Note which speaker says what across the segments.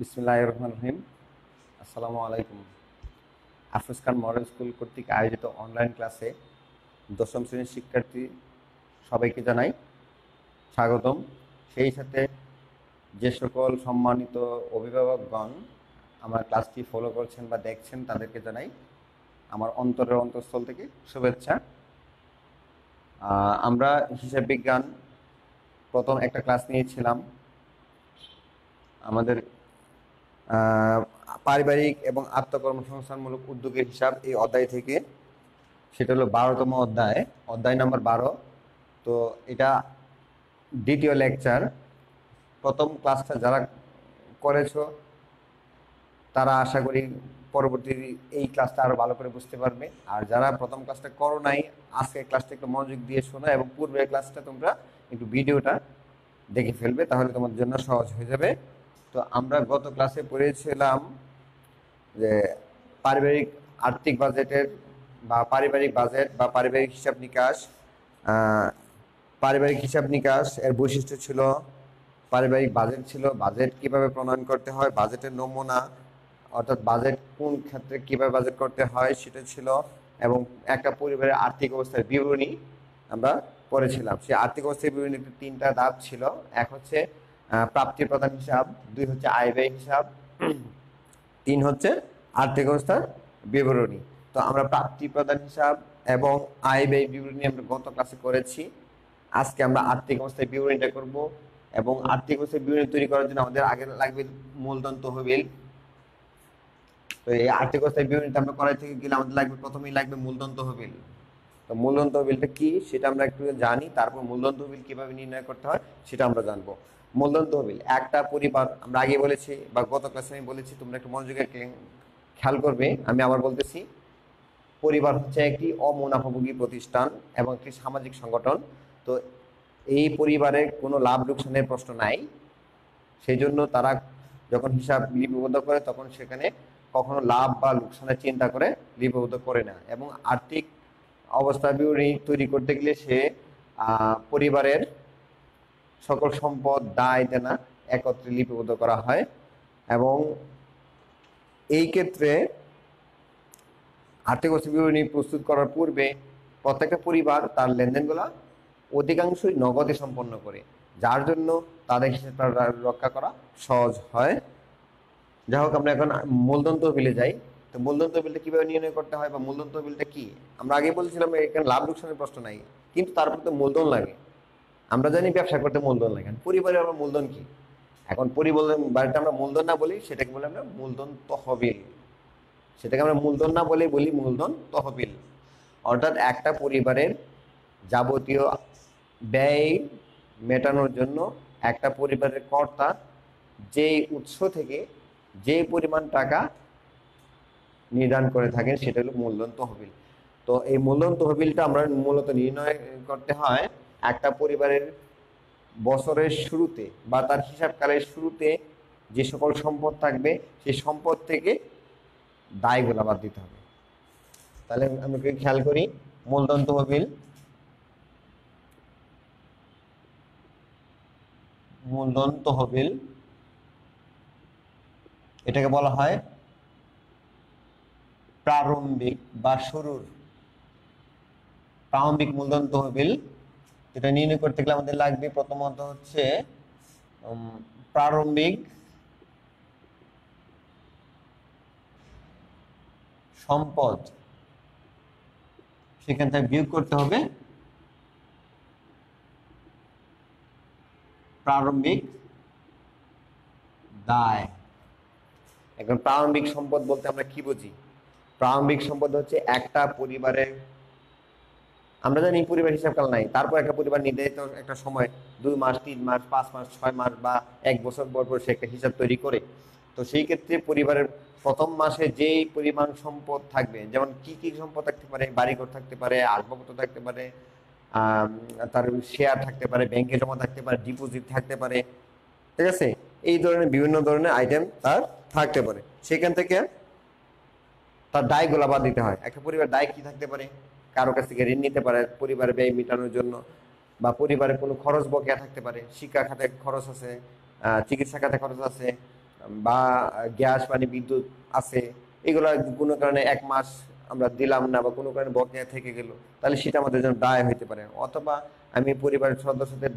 Speaker 1: বিসমিল্লাহির রহমানির রহিম। আসসালামু আলাইকুম। আফরোজ খান মডেল স্কুল কর্তৃক আয়োজিত অনলাইন ক্লাসে দশম শ্রেণীর শিক্ষার্থী সবাইকে জানাই স্বাগতম। সেই সাথে যে সকল সম্মানিত অভিভাবকগণ আমার ক্লাসটি ফলো করছেন বা দেখছেন তাদেরকে জানাই আমার অন্তরের অন্তঃস্থল থেকে শুভেচ্ছা। আমরা হিসাব বিজ্ঞান প্রথম একটা ক্লাস নিয়েছিলাম আমাদের পারিবারিক এবং আত্মকর্মসংস্থানমূলক উদ্যোগের হিসাব এই অধ্যায় থেকে। সেটা হলো 12তম অধ্যায়, অধ্যায় নম্বর 12। তো এটা দ্বিতীয় লেকচার। প্রথম ক্লাসটা যারা করেছো তারা আশা করি পরবর্তী এই ক্লাসটা আরও ভালো করে বুঝতে পারবে। আর যারা প্রথম ক্লাসটা করো নাই, আজকে ক্লাসটা একটু মনোযোগ দিয়ে শোনো এবং পূর্বের ক্লাসটা তোমরা একটু ভিডিওটা দেখে ফেলবে, তাহলে তোমার জন্য সহজ হয়ে যাবে। তো আমরা গত ক্লাসে পড়েছিলাম যে পারিবারিক আর্থিক বাজেটের বা পারিবারিক বাজেট বা পারিবারিক হিসাব নিকাশ। পারিবারিক হিসাব নিকাশ এর বৈশিষ্ট্য ছিল পারিবারিক বাজেট ছিল, বাজেট কিভাবে প্রণয়ন করতে হয়, বাজেটের নমুনা অর্থাৎ বাজেট কোন ক্ষেত্রে কিভাবে বাজেট করতে হয় সেটা ছিল, এবং একটা পরিবারের আর্থিক অবস্থার বিবরণী আমরা পড়েছিলাম। সেই আর্থিক অবস্থার বিবরণীতে তিনটা ধাপ ছিল। এক হচ্ছে প্রাপ্তি প্রদান হিসাব, দুই হচ্ছে আয় ব্যয় হিসাব, তিন হচ্ছে আর্থিক অবস্থার বিবরণী। তো আমরা প্রাপ্তি প্রদান হিসাব এবং আয় ব্যয় বিবরণী আমরা গত ক্লাসে করেছি। আজকে আমরা আর্থিক অবস্থার বিবরণীটা করব, এবং আর্থিক অবস্থার বিবরণী তৈরি করার জন্য আমাদের আগে লাগবে মূলধন তহবিল। তো এই আর্থিক অবস্থার বিবরণীটা আমরা করাই থেকে গেলে আমাদের লাগবে, প্রথমেই লাগবে মূলধন তহবিল। তো মূলধন তহবিলটা কি সেটা আমরা একটু জানি, তারপর মূলধন তহবিল কিভাবে নির্ণয় করতে হয় সেটা আমরা জানবো। মূলধন তহবিল একটা পরিবার, আমরা আগে বলেছি বা গত ক্লাসে আমি বলেছি, তোমরা একটু মনোযোগে খেয়াল করবে, আমি আবার বলতেছি। পরিবার হচ্ছে একটি অমুনাফাভোগী প্রতিষ্ঠান এবং একটি সামাজিক সংগঠন। তো এই পরিবারে কোনো লাভ লোকসানের প্রশ্ন নাই, সেই জন্য তারা যখন হিসাব লিপিবদ্ধ করে তখন সেখানে কখনো লাভ বা লোকসানের চিন্তা করে লিপিবদ্ধ করে না। এবং আর্থিক অবস্থা বিবরণী তৈরি করতে গেলে সে পরিবারের সকল সম্পদ দায় দেনা একত্রে লিপিবদ্ধ করা হয়। এবং এই ক্ষেত্রে আর্থিক অবস্থা বিবরণী প্রস্তুত করার পূর্বে প্রত্যেকটা পরিবার তার লেনদেনগুলো অধিকাংশই নগদে সম্পন্ন করে, যার জন্য তাদের হিসাবটা রক্ষা করা সহজ হয়। যাই হোক, আমরা এখন মূলধন তহবিলে যাই। তো মূলধন তহবিলটা কিভাবে নির্ণয় করতে হয় বা মূলধন তহবিলটা কি, আমরা আগে বলছিলাম এখানে লাভ লোকসানের প্রশ্ন নাই, কিন্তু তারপর তো মূলধন লাগে। আমরা জানি ব্যবসা করতে মূলধন লাগে, পরিবারে আবার মূলধন কি? এখন পরিবারটা আমরা মূলধন না বলি, সেটাকে বলি আমরা মূলধন তহবিল। সেটাকে আমরা মূলধন না বলে বলি মূলধন তহবিল। অর্থাৎ একটা পরিবারের যাবতীয় ব্যয় মেটানোর জন্য একটা পরিবারের কর্তা যেই উৎস থেকে যে পরিমাণ টাকা নির্ধারণ করে থাকেন সেটা হলো মূলধন তহবিল। তো এই মূলধন তহবিলটা আমরা মূলত নির্ণয় করতে হয় একটা পরিবারের বছরের শুরুতে বা তার হিসাবকালের শুরুতে যে সকল সম্পদ থাকবে সেই সম্পদ থেকে দায়গুলো বাদ দিতে হবে। তাহলে আমরা খেয়াল করি, মূলধন তহবিল, মূলধন তহবিল এটাকে বলা হয় প্রারম্ভিক বা শুরুর প্রারম্ভিক মূলধন তহবিল। এটা নির্ণয় করতে গেলে আমাদের লাগবে প্রথমত হচ্ছে প্রারম্ভিক সম্পদ, সেখান থেকে বিয়োগ করতে হবে প্রারম্ভিক দায়। এখন প্রারম্ভিক সম্পদ বলতে আমরা কি বুঝি? প্রারম্ভিক সম্পদ হচ্ছে একটা পরিবারের, আমরা জানি পরিবার হিসাবকাল নাই, তারপর একটা পরিবার নির্ধারিত একটা সময় 2 মাস 3 মাস 5 মাস 6 মাস বা 1 বছর পর পর সে একটা হিসাব তৈরি করে। তো সেই ক্ষেত্রে পরিবারের প্রথম মাসে যেই পরিমাণ সম্পদ থাকবে, যেমন কি কি সম্পদ থাকতে পারে, বাড়িঘর থাকতে পারে, আসবাবপত্র থাকতে পারে, তার শেয়ার থাকতে পারে, ব্যাংকে জমা থাকতে পারে, ডিপোজিট থাকতে পারে, ঠিক আছে, এই ধরনের বিভিন্ন ধরনের আইটেম তার থাকতে পারে। সেখান থেকে তার দায়গুলো বাদ দিতে হয়। একটা পরিবার দায় কি থাকতে পারে? কারো কাছ থেকে ঋণ নিতে পারে পরিবারের ব্যয় মেটানোর জন্য, বা পরিবারের কোনো খরচ বকেয়া থাকতে পারে, শিক্ষা খাতে খরচ আছে, চিকিৎসা খাতে খরচ আছে, বা গ্যাস পানি বিদ্যুৎ আছে, এগুলো কোনো কারণে 1 মাস আমরা দিলাম না বা কোনো কারণে বকেয়া থেকে গেল, তাহলে সেটা আমাদের জন্য দায় হইতে পারে। অথবা আমি পরিবারের সদস্যদের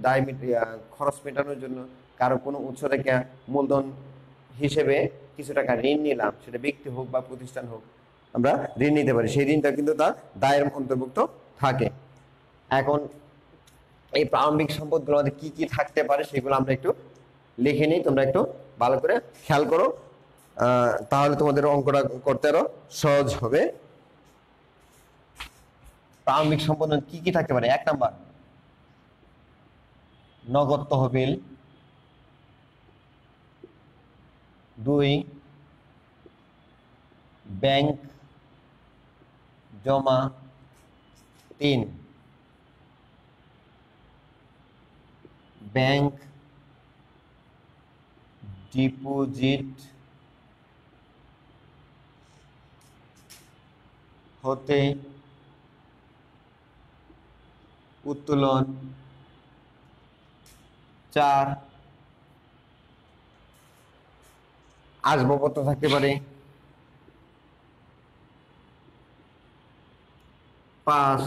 Speaker 1: খরচ মেটানোর জন্য কারো কোনো উৎস থেকে মূলধন হিসেবে কিছু টাকা ঋণ নিলাম, সেটা ব্যক্তি হোক বা প্রতিষ্ঠান হোক, আমরা ঋণ নিতে পারি, সেই ঋণটা কিন্তু তার দায়ের অন্তর্ভুক্ত থাকে। এখন এই প্রারম্ভিক সম্পদগুলো আমাদের কি কি থাকতে পারে সেগুলো আমরা একটু লিখে নিই, তোমরা একটু ভালো করে খেয়াল করো, তাহলে তোমাদের অঙ্কটা করতে আরো সহজ হবে। প্রারম্ভিক সম্পদ কি কি থাকতে পারে? 1 নাম্বার, নগদ তহবিল। 2, ব্যাংক জমা। 3, ব্যাংক ডিপোজিট হতে উত্তোলন। 4, আসবাবপত্র থাকতে পারে। 5,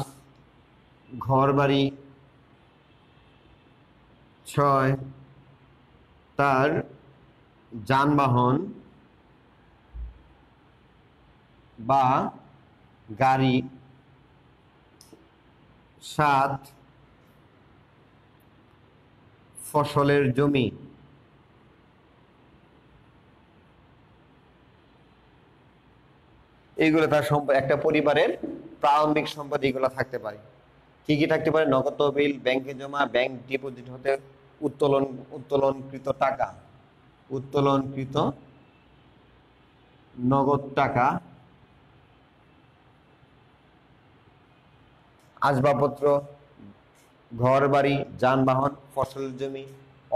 Speaker 1: ঘর বাড়ি। 6, তার যানবাহন বা গাড়ি। 7, ফসলের জমি। এইগুলো তার একটা পরিবারের প্রারম্ভিক সম্পদ, এগুলো থাকতে পারে। কি কি থাকতে পারে? নগদ তহবিল, ব্যাংকে জমা, ব্যাংক ডিপোজিট হতে উত্তোলনকৃত টাকা, উত্তোলনকৃত নগদ টাকা। আসবাবপত্র, ঘর বাড়ি, যানবাহন, ফসলের জমি,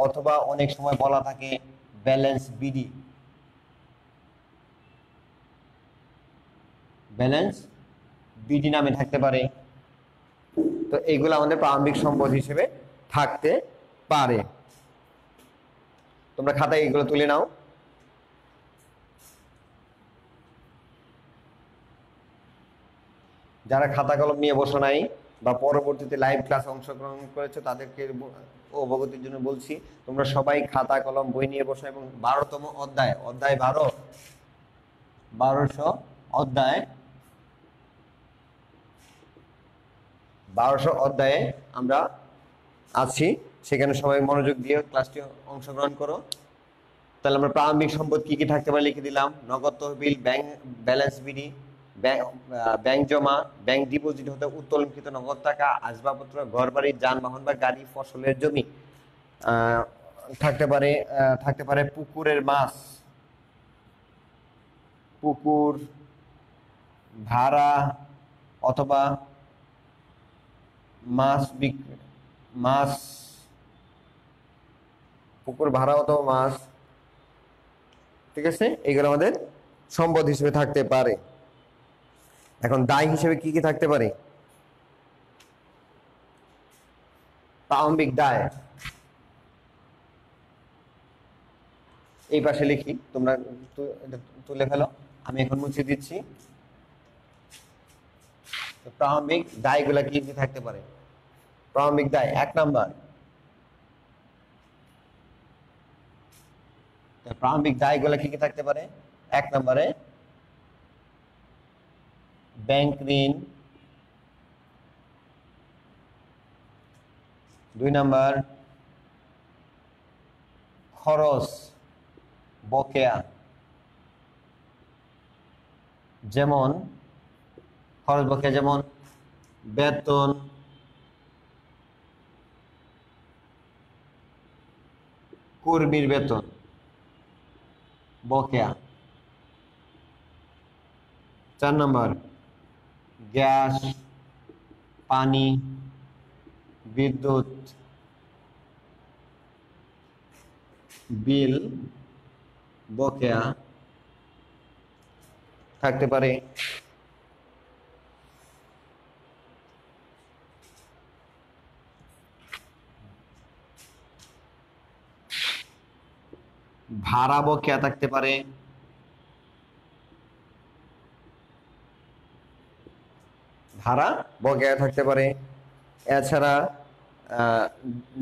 Speaker 1: অথবা অনেক সময় বলা থাকে ব্যালেন্স বিডি, ব্যালেন্স বিডি নামে থাকতে পারে। তো এইগুলো আমাদের প্রারম্ভিক সম্পদ হিসেবে থাকতে পারে। তোমরা খাতায় এগুলো তুলে নাও। যারা খাতা কলম নিয়ে বসো নাই বা পরবর্তীতে লাইভ ক্লাসে অংশগ্রহণ করেছো, তাদেরকে অবগতির জন্য বলছি, তোমরা সবাই খাতা কলম বই নিয়ে বসো এবং 12তম অধ্যায়, অধ্যায় 12, 1200 অধ্যায়ে আমরা আছি, সেখানে সবাই মনোযোগ দিয়ে ক্লাসটি অংশগ্রহণ করো। তাহলে আমরা প্রারম্ভিক সম্পদ কি কি থাকতে পারে লিখে দিলাম। নগদ তহবিল, ব্যাংক ব্যালেন্স বিডি, ব্যাংক জমা, ব্যাংক ডিপোজিট হতে উত্তোলনকৃত নগদ টাকা, আসবাবপত্র, ঘরবাড়ি, যানবাহন বা গাড়ি, ফসলের জমি। থাকতে পারে পুকুরের মাছ, পুকুর ভাড়া অথবা মাছ, পুকুর ভাড়া অথবা মাছ। ঠিক আছে, এগুলো আমাদের সম্পদ হিসেবে থাকতে পারে। এখন দায় হিসেবে কি কি থাকতে পারে? প্রারম্ভিক দায় এই পাশে লিখি, তোমরা এটা তুলে ফেলো, আমি এখন মুছে দিচ্ছি। প্রারম্ভিক দায়গুলা কি কি থাকতে পারে? প্রারম্ভিক দায় 1 নাম্বার, প্রারম্ভিক দায়গুলা কি কি থাকতে পারে? 1 নম্বরে ব্যাংক ঋণ। 2 নাম্বার খরচ বকেয়া, যেমন বেতন, কর্মীর বেতন বকেয়া। 4 নম্বর গ্যাস, পানি, বিদ্যুৎ বিল বকেয়া থাকতে পারে। ভাড়া বকেয়া থাকতে পারে, ভাড়া বকেয়া থাকতে পারে। এছাড়া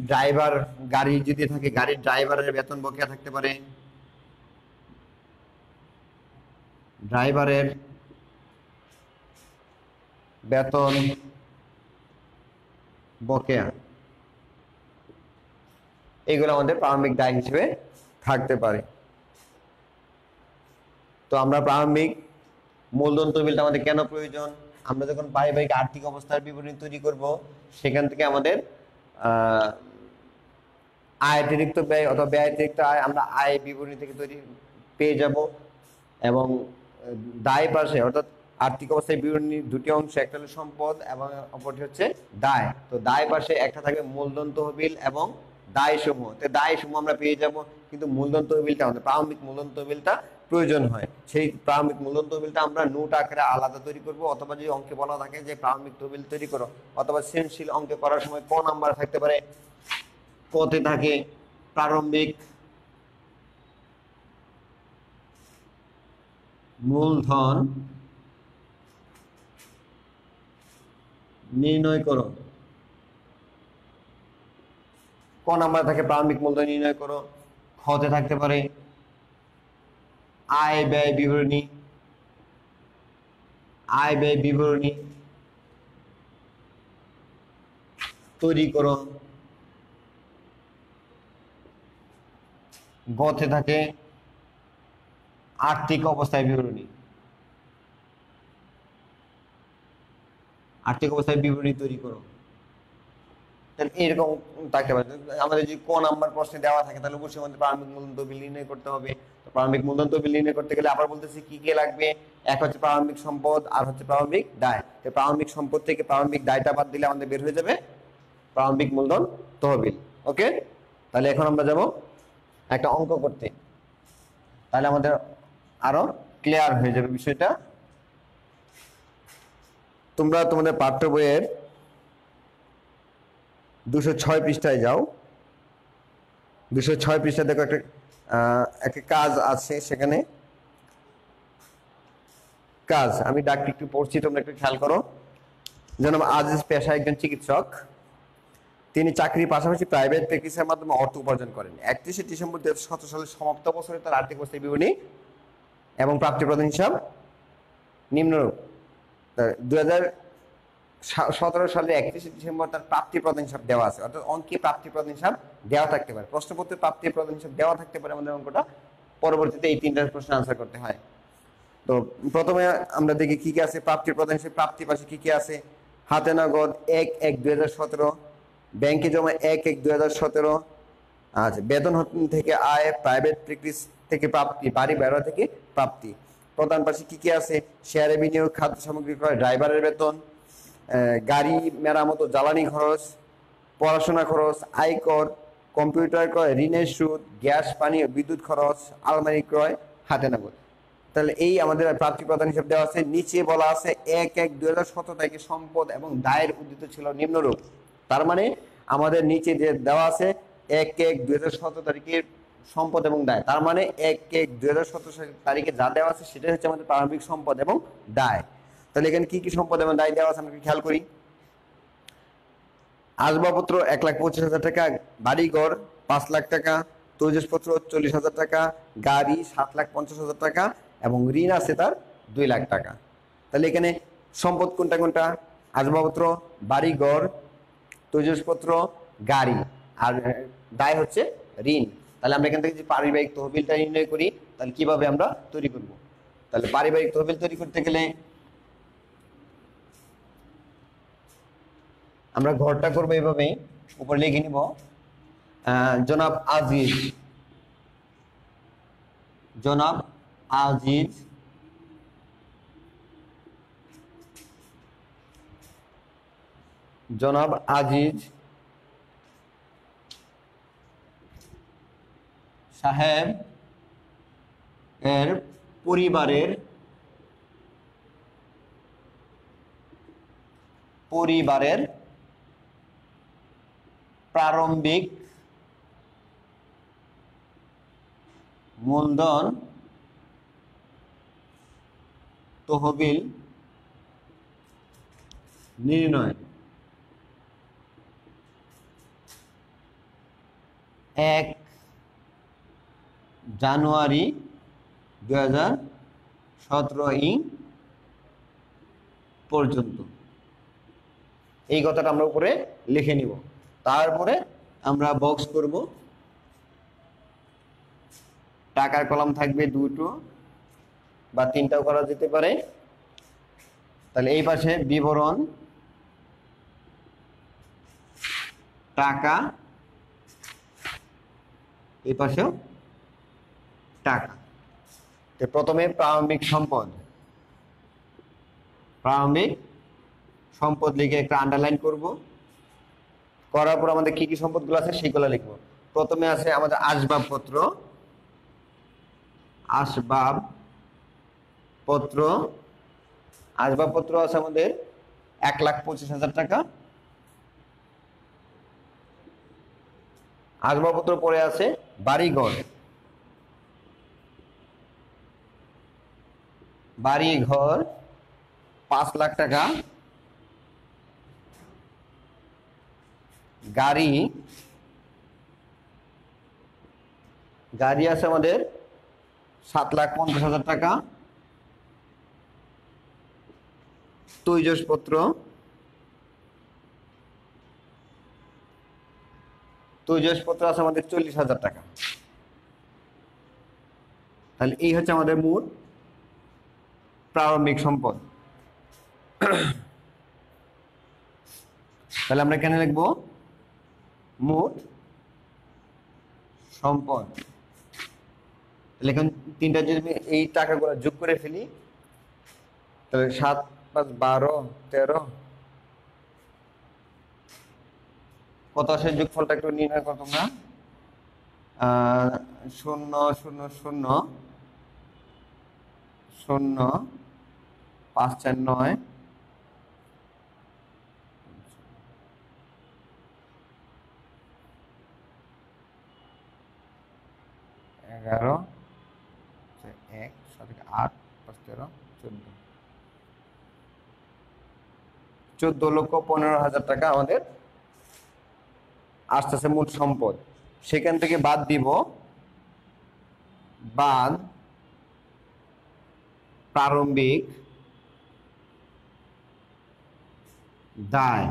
Speaker 1: ড্রাইভার, গাড়ি যদি থাকে গাড়ির ড্রাইভারের বেতন বকেয়া থাকতে পারে, ড্রাইভারের বেতন বকেয়া, এগুলো আমাদের প্রারম্ভিক দায় হিসেবে থাকতে পারে। তো আমরা প্রারম্ভিক মূলধন তহবিলটা আমাদের কেন প্রয়োজন? আমরা যখন পারিবারিক আর্থিক অবস্থার বিবরণী তৈরি করব, সেখান থেকে আমাদের আয় অতিরিক্ত ব্যয় অথবা ব্যয় অতিরিক্ত আয় আমরা আয় বিবরণী থেকে তৈরি পেয়ে যাব। এবং দায় পাশে অর্থাৎ আর্থিক অবস্থায় বিবরণী দুটি অংশ, একটা হলো সম্পদ এবং অপরটি হচ্ছে দায়। তো দায় পাশে একটা থাকবে মূলধন তহবিল এবং দায় সমূহ, তো দায় সমূহ আমরা পেয়ে যাব। কিন্তু মূলধন তহবিলটা আমাদের প্রারম্ভিক মূলধন তহবিলটা প্রয়োজন হয়। সেই প্রারম্ভিক মূলধন তহবিলটা আমরা নোট আকারে আলাদা তৈরি করব, অথবা যদি অঙ্কে বলা থাকে যে প্রারম্ভিক তহবিল তৈরি করো, অথবা সৃজনশীল অঙ্কে করার সময় ক নাম্বার থাকতে পারে, কতে থাকে প্রারম্ভিক মূলধন নির্ণয় করো, ক নাম্বার থাকে প্রারম্ভিক মূলধন নির্ণয় করো। খতে থাকতে পারে আয় ব্যয় বিবরণী, আয় ব্যয় বিবরণী তৈরি করো। গতে থাকে আর্থিক অবস্থায় বিবরণী, আর্থিক অবস্থায় বিবরণী তৈরি করো। তাহলে এরকম থাকতে পারে। আমাদের যদি ক নাম্বার প্রশ্নে দেওয়া থাকে তাহলে অবশ্যই আমাদের প্রারম্ভিক মূলধন তহবিল নির্ণয় করতে হবে। তো প্রারম্ভিক মূলধন তহবিল নির্ণয় করতে গেলে আবার বলতেছি কি কি লাগবে। এক হচ্ছে প্রারম্ভিক সম্পদ, আর হচ্ছে প্রারম্ভিক দায়। তো প্রারম্ভিক সম্পদ থেকে প্রারম্ভিক দায়টা বাদ দিলে আমাদের বের হয়ে যাবে প্রারম্ভিক মূলধন তহবিল। ওকে, তাহলে এখন আমরা যাব একটা অঙ্ক করতে, তাহলে আমাদের আরো ক্লিয়ার হয়ে যাবে বিষয়টা। তোমরা তোমাদের পাঠ্য বইয়ের 206 পৃষ্ঠায় যাও। 206 পৃষ্ঠায় দেখো একটা কাজ আছে। সেখানে কাজ আমি ডাকটি একটু পড়ছি, তোমরা একটু খেয়াল করো। জনাব আজিজ পেশায় একজন চিকিৎসক। তিনি চাকরির পাশাপাশি প্রাইভেট প্র্যাকটিসের মাধ্যমে অর্থ উপার্জন করেন। 31শে ডিসেম্বর 2017 সালের সমাপ্ত বছরে তার আর্থিক অবস্থার বিবরণী এবং প্রাপ্তি প্রদান হিসাব নিম্নরূপ। 2017 সালের 31শে ডিসেম্বর তার প্রাপ্তি প্রদান হিসাব দেওয়া আছে, অর্থাৎ অঙ্কে প্রাপ্তি প্রদান হিসাব দেওয়া থাকতে পারে, প্রশ্নপত্রে প্রাপ্তি প্রদান হিসাব দেওয়া থাকতে পারে। আমাদের অঙ্কটা পরবর্তীতে এই তিনটা প্রশ্ন আনসার করতে হয়। তো প্রথমে আমরা দেখি কি কি আছে প্রাপ্তি প্রদান হিসেবে। প্রাপ্তি পাশে কি কি আছে? হাতে নগদ 1/1/2017, ব্যাংকে জমা 1/1/2017। আচ্ছা, বেতন থেকে আয়, প্রাইভেট প্র্যাকটিস থেকে প্রাপ্তি, বাড়ি ভাড়া থেকে প্রাপ্তি। প্রধান পাশে কি কি আছে? শেয়ারে বিনিয়োগ, খাদ্য সামগ্রী ক্রয়, ড্রাইভারের বেতন, গাড়ি মেরামত ও জ্বালানি খরচ, পড়াশোনা খরচ, আয়কর, কম্পিউটার ক্রয়, ঋণের সুদ, গ্যাস পানি ও বিদ্যুৎ খরচ, আলমারি ক্রয়, হাতে নগদ। তাহলে এই আমাদের প্রাপ্তি প্রদান হিসাব দেওয়া আছে। নিচে বলা আছে 1/1/2017 তারিখে সম্পদ এবং দায়ের উদ্ধৃত ছিল নিম্নরূপ। তার মানে আমাদের নিচে যে দেওয়া আছে 1/1/2017 তারিখের সম্পদ এবং দায়, তার মানে 1/1/2017 তারিখে যা দেওয়া আছে সেটাই হচ্ছে আমাদের প্রারম্ভিক সম্পদ এবং দায়। তাহলে এখানে কি কি সম্পদ এবং দায় দেওয়া আছে আমরা খেয়াল করি। আসবাবপত্র 1,25,000 টাকা, বাড়িঘর 5 লাখ টাকা, তৈজসপত্র 40,000 টাকা, গাড়ি 7,50,000 টাকা এবং ঋণ আছে তার 2 লাখ টাকা। তাহলে এখানে সম্পদ কোনটা কোনটা? আসবাবপত্র, বাড়িঘর, তৈজসপত্র, গাড়ি, আর দায় হচ্ছে ঋণ। তাহলে আমরা এখান থেকে যে পারিবারিক তহবিলটা নির্ণয় করি, তাহলে কিভাবে আমরা তৈরি করব? তাহলে পারিবারিক তহবিল তৈরি করতে গেলে আমরা ঘরটা করবো এইভাবে, উপরে লিখে নিব জনাব আজিজ, জনাব আজিজ জনাব আজিজ সাহেব এর পরিবারের প্রারম্ভিক মূলধন তহবিল নির্ণয় 1 জানুয়ারি 2017 পর্যন্ত। এই কথাটা আমরা উপরে লিখে নিব। তারপরে আমরা বক্স করব। টাকার কলাম থাকবে দুটো বা তিনটাও করা যেতে পারে। তাহলে এই পাশে বিবরণ টাকা, এই পাশেও টাকা। তো প্রথমে প্রারম্ভিক সম্পদ, প্রারম্ভিক সম্পদ লিখে একটা আন্ডারলাইন করব। করার পর আমাদের কি কি সম্পদগুলো আছে সেগুলো লিখব। প্রথমে আছে আমাদের আসবাবপত্র, আসবাবপত্র আসবাবপত্র আছে আমাদের 1,25,000 টাকা। আসবাবপত্র পরে আছে বাড়িঘর, বাড়িঘর 5 লাখ টাকা। গাড়ি, গাড়ি আছে আমাদের 7,50,000 টাকা। তৈজসপত্র, তৈজসপত্র আছে আমাদের 40,000 টাকা। তাহলে এই হচ্ছে আমাদের মোট প্রারম্ভিক সম্পদ। তাহলে আমরা এখানে লিখবো মোট সম্পদ। তাহলে এখন তিনটা যদি এই টাকাগুলো যোগ করে ফেলি, তাহলে 7, 5, 12, 13 কত আসে? যোগফলটা একটু নির্ণয় করো তোমরা। 0, 0, 0, 0, 5, 4, 9, 11, 1, 7, 8, 5, 13, 14, 14,15,000 টাকা আমাদের আসতেছে মোট সম্পদ। সেখান থেকে বাদ দিব, বাদ প্রারম্ভিক দায়।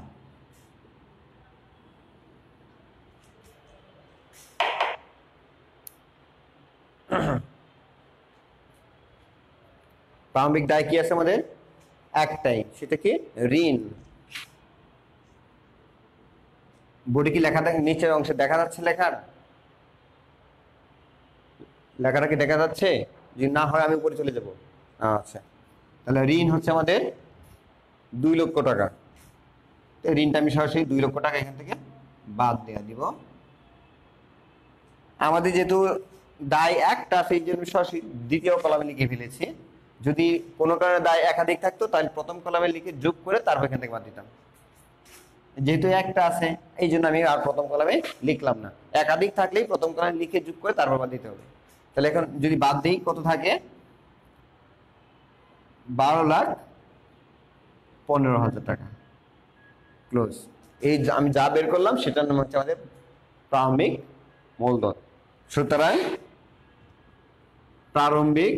Speaker 1: প্রারম্ভিক দায় কি আছে আমাদের? একটাই, সেটা কি? ঋণ। বোর্ডে কি লেখা থাকে? নিচের অংশে দেখা যাচ্ছে লেখাটা কি দেখা যাচ্ছে? যদি না হয় আমি উপরে চলে যাব। আচ্ছা, তাহলে ঋণ হচ্ছে আমাদের 2 লক্ষ টাকা। ঋণটা আমি সরাসরি 2 লক্ষ টাকা এখান থেকে বাদ দিয়ে দিব। আমাদের যেহেতু দায় একটা, সেই জন্য সরাসরি দ্বিতীয় কলামে লিখে ফেলেছি। যদি কোনো কারণে দায় একাধিক থাকতো তাহলে প্রথম কলামে লিখে যোগ করে তারপর এখান থেকে বাদ দিতাম। যেহেতু একটা আছে এই জন্য আমি আর প্রথম কলামে লিখলাম না। একাধিক থাকলেই প্রথম কলামে লিখে যোগ করে তারপর বাদ দিতে হবে। তাহলে এখন যদি বাদ দিই কত থাকে? 12,15,000 টাকা ক্লোজ। এই আমি যা বের করলাম সেটার নাম হচ্ছে আমাদের প্রারম্ভিক মূলধন। সুতরাং প্রারম্ভিক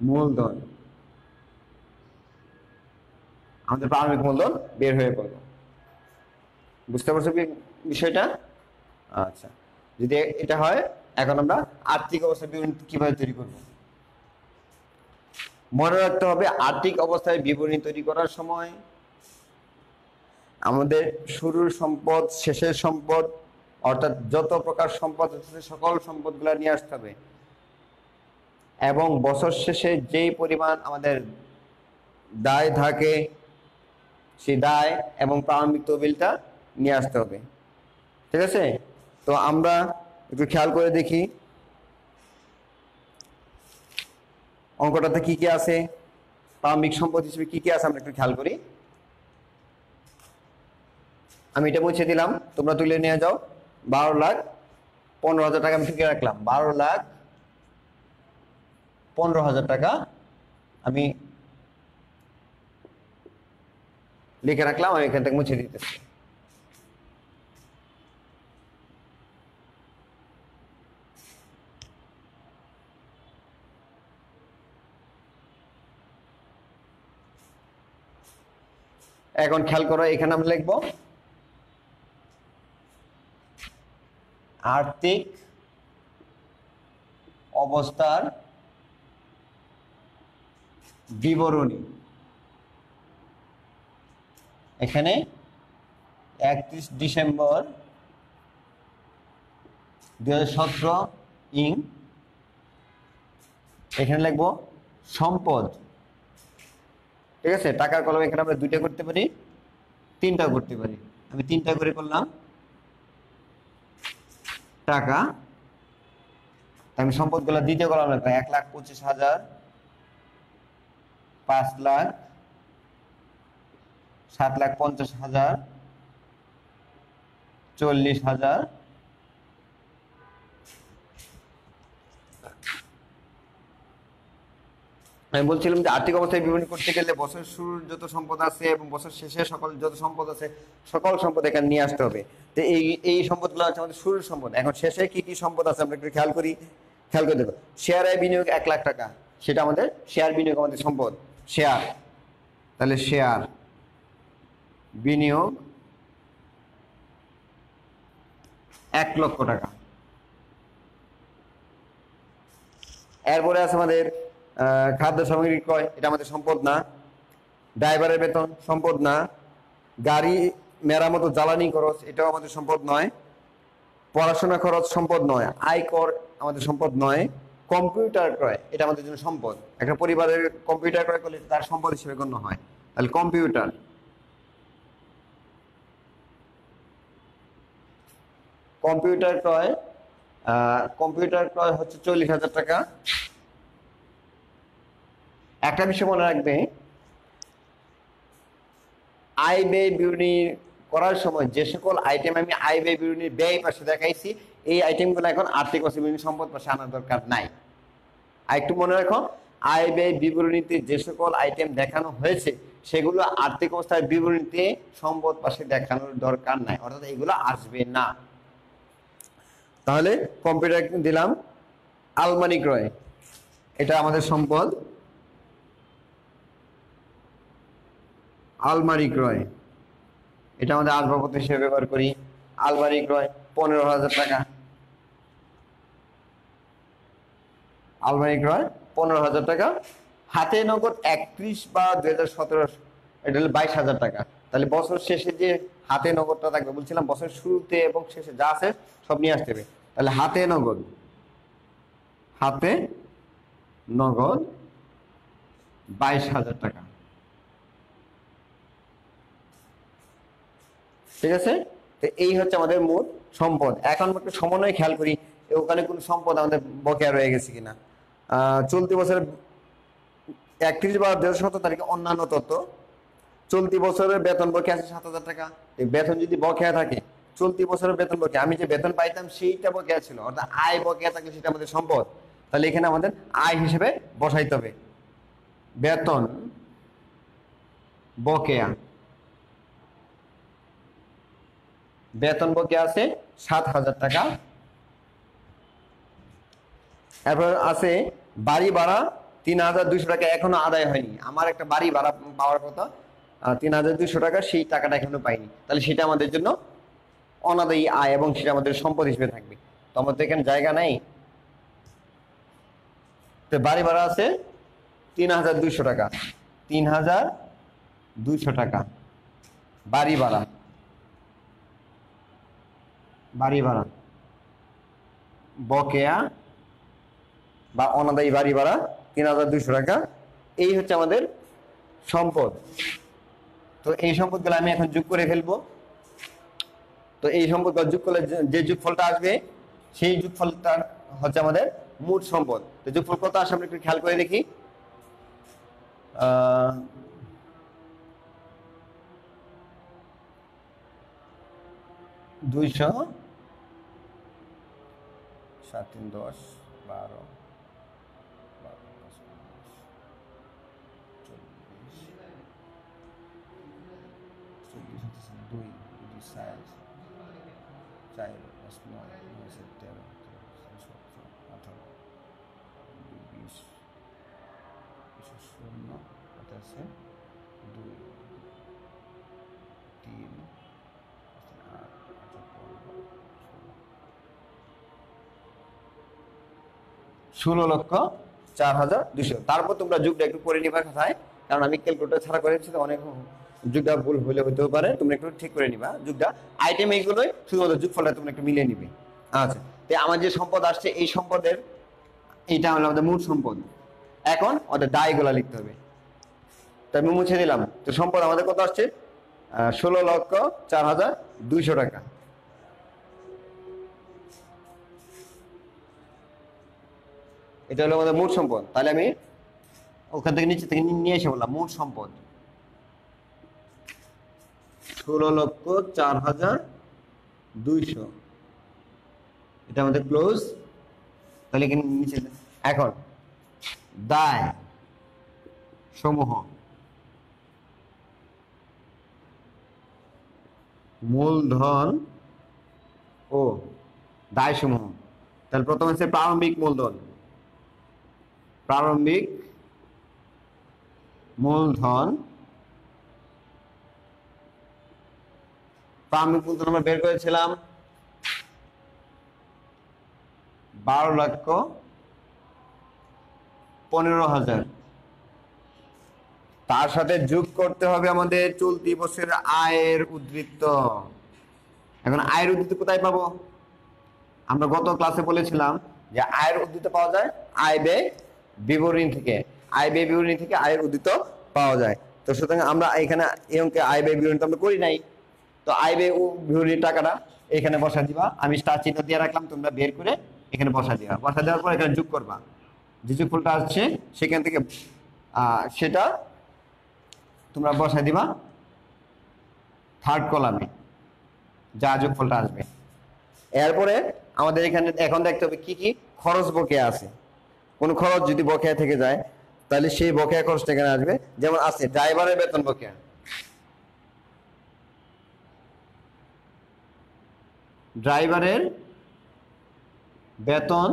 Speaker 1: মূলধন, আমাদের প্রারম্ভিক মূলধন বের হয়ে পড়লো। বুঝতে পারছো বিষয়টা? আচ্ছা, যদি এটা হয়, এখন আমরা আর্থিক অবস্থার বিবরণী কিভাবে তৈরি করব? মনে রাখতে হবে, আর্থিক অবস্থায় বিবরণী তৈরি করার সময় আমাদের শুরুর সম্পদ, শেষের সম্পদ, অর্থাৎ যত প্রকার সম্পদ আছে সকল সম্পদগুলো নিয়ে আসতে হবে এবং বছর শেষে যেই পরিমাণ আমাদের দায় থাকে সেই দায় এবং প্রারম্ভিক তহবিলটা নিয়ে আসতে হবে। ঠিক আছে? তো আমরা একটু খেয়াল করে দেখি অঙ্কটাতে কি কি আছে, প্রারম্ভিক সম্পদ হিসেবে কি কি আছে আমরা একটু খেয়াল করি। আমি এটা মুছে দিলাম, তোমরা তুলে নিয়ে যাও। 12,00,000 15,000 টাকা আমি লিখে রাখলাম, 12,15,000 টাকা আমি লিখে রাখলাম। আমি এখান থেকে মুছে দিতেছি। এখন খেয়াল করো, এখানে আমরা লিখবো আর্থিক অবস্থার বিবরণী। এখানে 31 ডিসেম্বর 2017 ইং, এখানে লিখবো সম্পদ। ঠিক আছে, টাকার কলম এখানে আমরা 2টা করতে পারি, 3টা করতে পারি। আমি 3টা করে করলাম টাকা। আমি সম্পদগুলো দ্বিতীয় কলম লিখলাম 1,25,000, 5 লাখ, 7,50,000, 40,000, আমি বলছিলাম যে আর্থিক অবস্থায় বিবরণী করতে গেলে বছরের শুরুর যত সম্পদ আছে এবং বছর শেষে সকল যত সম্পদ আছে সকল সম্পদ এখানে নিয়ে আসতে হবে। তো এই সম্পদগুলো হচ্ছে আমাদের শুরুর সম্পদ। এখন শেষে কি কি সম্পদ আছে আমরা একটু খেয়াল করে দেখো। শেয়ারে বিনিয়োগ 1 লাখ টাকা, সেটা আমাদের শেয়ার বিনিয়োগ, আমাদের সম্পদ শেয়ার। তাহলে শেয়ার বিনিয়োগ 1 লক্ষ টাকা। এরপরে আছে আমাদের খাদ্য সামগ্রী ক্রয়, এটা আমাদের সম্পদ না। ড্রাইভারের বেতন সম্পদ না। গাড়ি মেরামত জ্বালানি খরচ, এটাও আমাদের সম্পদ নয়। পড়াশোনা খরচ সম্পদ নয়। আয়কর আমাদের সম্পদ নয়। কম্পিউটার ক্রয়, এটা আমাদের জন্য সম্পদ। একটা পরিবারের কম্পিউটার ক্রয় করলে তার সম্পদ হিসেবে গণ্য হয়। তাহলে কম্পিউটার ক্রয় হচ্ছে 40,000 টাকা। একটা বিষয় মনে রাখবে, আয় ব্যয় বিবরণী করার সময় যে সকল আইটেম আমি আয় ব্যয় বিবরণীর ব্যয় পাশে দেখাইছি, এই আইটেমগুলো এখন আর্থিক অবস্থা বিবরণী সম্পদ পাশে আনার দরকার নাই। আর একটু মনে রাখো, আয় ব্যয় বিবরণীতে যে সকল আইটেম দেখানো হয়েছে সেগুলো আর্থিক অবস্থার বিবরণীতে সম্পদ পাশে দেখানোর দরকার নাই, অর্থাৎ এগুলো আসবে না। তাহলে কম্পিউটার দিলাম। আলমারি ক্রয়, এটা আমাদের সম্পদ। আলমারি ক্রয়, এটা আমাদের আসবাবপত্র হিসেবে ব্যবহার করি। আলমারি ক্রয় 15,000 টাকা। আলমারি ক্রয় 15,000 টাকা। হাতে নগদ 31 বা 2017, এটা হলো 22,000 টাকা। তাহলে বছর শেষে যে হাতে নগদটা থাকবে, বলছিলাম বছর শুরুতে এবং শেষে যা আছে সব নিয়ে আসতে হবে। তাহলে হাতে নগদ 22,000 টাকা। ঠিক আছে, তো এই হচ্ছে আমাদের মোট সম্পদ। এখন একটু সমন্বয় খেয়াল করি, ওখানে কোন সম্পদ আমাদের বকেয়া রয়ে গেছে কিনা। চলতি বছরের 31/12/2017 তারিখে অন্যান্য তথ্য। চলতি বছরের বেতন বকেয়া আছে 7,000 টাকা। এই বেতন যদি বকেয়া থাকে, চলতি বছরের বেতন বকেয়া, আমি যে বেতন পাইতাম সেইটা বকেয়া ছিল, অর্থাৎ আয় বকেয়া থাকলে সেটা আমাদের সম্পদ। তাহলে এখানে আমাদের আয় হিসেবে বসাইতে হবে বেতন বকেয়া। বেতন বকেয়া আছে 7,000 টাকা। এরপর আছে বাড়ি ভাড়া 3,200 টাকা, এখনো আদায় হয়নি। আমার একটা বাড়ি ভাড়া পাওয়ার কথা 3,200 টাকা, সেই টাকাটা এখনো পাইনি। তাহলে সেটা আমাদের জন্য অনাদায়ী আয় এবং সেটা আমাদের সম্পদ হিসেবে থাকবে। তো আমাদের এখানে জায়গা নেই, তো বাড়ি ভাড়া আছে 3,200 টাকা। 3,200 টাকা বাড়ি ভাড়া। বকেয়া বা অনাদায়ী বাড়ি ভাড়া 3,200 টাকা। এই হচ্ছে আমাদের সম্পদ। তো এই সম্পদগুলো আমি এখন যোগ করে ফেলবো। তো এই সম্পদগুলো যোগ করলে যে যোগফলটা আসবে সেই যোগফলটা হচ্ছে আমাদের মোট সম্পদ। তো যোগফল কত আসে আমরা একটু খেয়াল করে দেখি। 200 7 3 10 12 2 4 5 9 13 18 20 শূন্য হাতে আছে 2 3 8 16,04,200। তারপর তোমরা যুগটা একটু করে নিবা খাতায়, কারণ আমি ক্যালকুলেটর ছাড়া করেছি তো অনেক যুগটা ভুল হলে হতেও পারে, তোমরা একটু ঠিক করে নিবা যুগটা। আইটেম এইগুলোই, শুধুমাত্র যোগফলটা তোমরা একটু মিলিয়ে নিবে। আচ্ছা, তো আমার যে সম্পদ আসছে এই সম্পদের এইটা হলো আমাদের মূল সম্পদ। এখন ওদের দায়গুলা লিখতে হবে, তাই আমি মুছে দিলাম। তো সম্পদ আমাদের কত আসছে? 16,04,200 টাকা। এটা হলো আমাদের মূল সম্পদ। তাহলে আমি ওখান থেকে নিচে থেকে নিয়ে এসে বললাম মূল সম্পদ 16,04,200, এটা আমাদের ক্লোজ। তাহলে এখানে নিচে এখন দায় সমূহ মূলধন ও দায় সমূহ। তাহলে প্রথমে হচ্ছে প্রারম্ভিক মূলধন, প্রারম্ভিক মূলধন। প্রারম্ভিক মূলধন আমরা বের করেছিলাম 12,15,000। তার সাথে যোগ করতে হবে আমাদের চলতি বছরের আয়ের উদ্ধৃত। এখন আয়ের উদ্ধৃত কোথায় পাবো? আমরা গত ক্লাসে বলেছিলাম যে আয়ের উদ্ধৃত পাওয়া যায় আয় ব্যয় বিবরণী থেকে। আয় ব্যয় বিবরণী থেকে আয়ের উদ্ধৃত পাওয়া যায়। তো সুতরাং আমরা এখানে এই অঙ্কে আয় ব্যয় বিবরণী তো আমরা করি নাই, তো আয় ব্যয় বিবরণীর টাকাটা এখানে বসা দিবা। আমি স্টার চিহ্ন দিয়ে রাখলাম, তোমরা বের করে এখানে বসা দিবা। বসা দেওয়ার পর এখানে যোগ করবা, যে যোগফলটা আসছে সেখান থেকে সেটা তোমরা বসা দিবা থার্ড কলামে, যা যোগফলটা আসবে। এরপরে আমাদের এখানে এখন দেখতে হবে কি কি খরচ বকেয়া আছে। কোন খরচ যদি বকেয়া থেকে যায় তাহলে সেই বকেয়া খরচটা এখানে আসবে। যেমন আছে ড্রাইভারের বেতন বকেয়া, ড্রাইভারের বেতন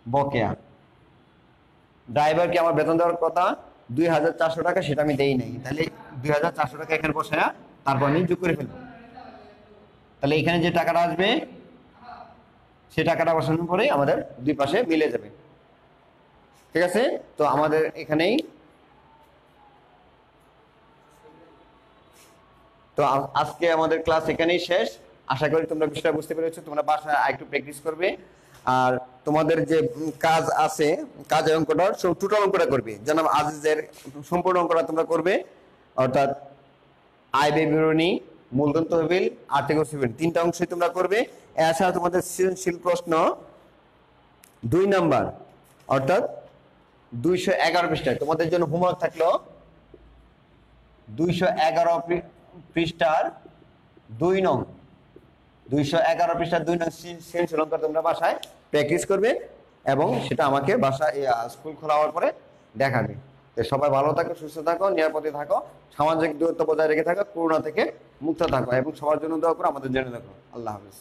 Speaker 1: বকেয়া। ড্রাইভারকে আমার বেতন দেওয়ার কথা 2,400 টাকা, সেটা আমি দেই নাই। তাহলে 2,400 টাকা এখানে বসায়া তারপর আমি যোগ করে ফেলবো। তাহলে এখানে যে টাকাটা আসবে সে টাকাটা বসানোর পরে আমাদের দুই পাশে মিলে যাবে। ঠিক আছে, তো আমাদের এখানেই তো আজকে আমাদের ক্লাস এখানেই শেষ। আশা করি তোমরা বিষয়টা বুঝতে পেরেছো। তোমরা বাসায় আরেকটু প্র্যাকটিস করবে। আর তোমাদের যে কাজ আছে, কাজের অঙ্কটা সব টোটাল অঙ্কটা করবে। যেমন আজিজের সম্পূর্ণ অঙ্কটা তোমরা করবে, অর্থাৎ আয় ব্যয় বিবরণী, মূলধন তহবিল, আর্থিক তহবিল, তিনটা অংশই তোমরা করবে। এছাড়া তোমাদের সৃজনশীল প্রশ্ন 2 নাম্বার অর্থাৎ 211 পৃষ্ঠায় তোমাদের জন্য হোমওয়ার্ক থাকলো 211 পৃষ্ঠার 2 নং, 211 পৃষ্ঠার 2 নং সৃজনশীল অঙ্ক তোমরা বাসায় প্র্যাকটিস করবে এবং সেটা আমাকে বাসায় স্কুল খোলা হওয়ার পরে দেখাবে। তো সবাই ভালো থাকো, সুস্থ থাকো, নিরাপদে থাকো, সামাজিক দূরত্ব বজায় রেখে থাকো, করোনা থেকে মুক্ত থাকো এবং সবার জন্য দোয়া করো, আমাদের জন্য দেখো। আল্লাহ হাফেজ।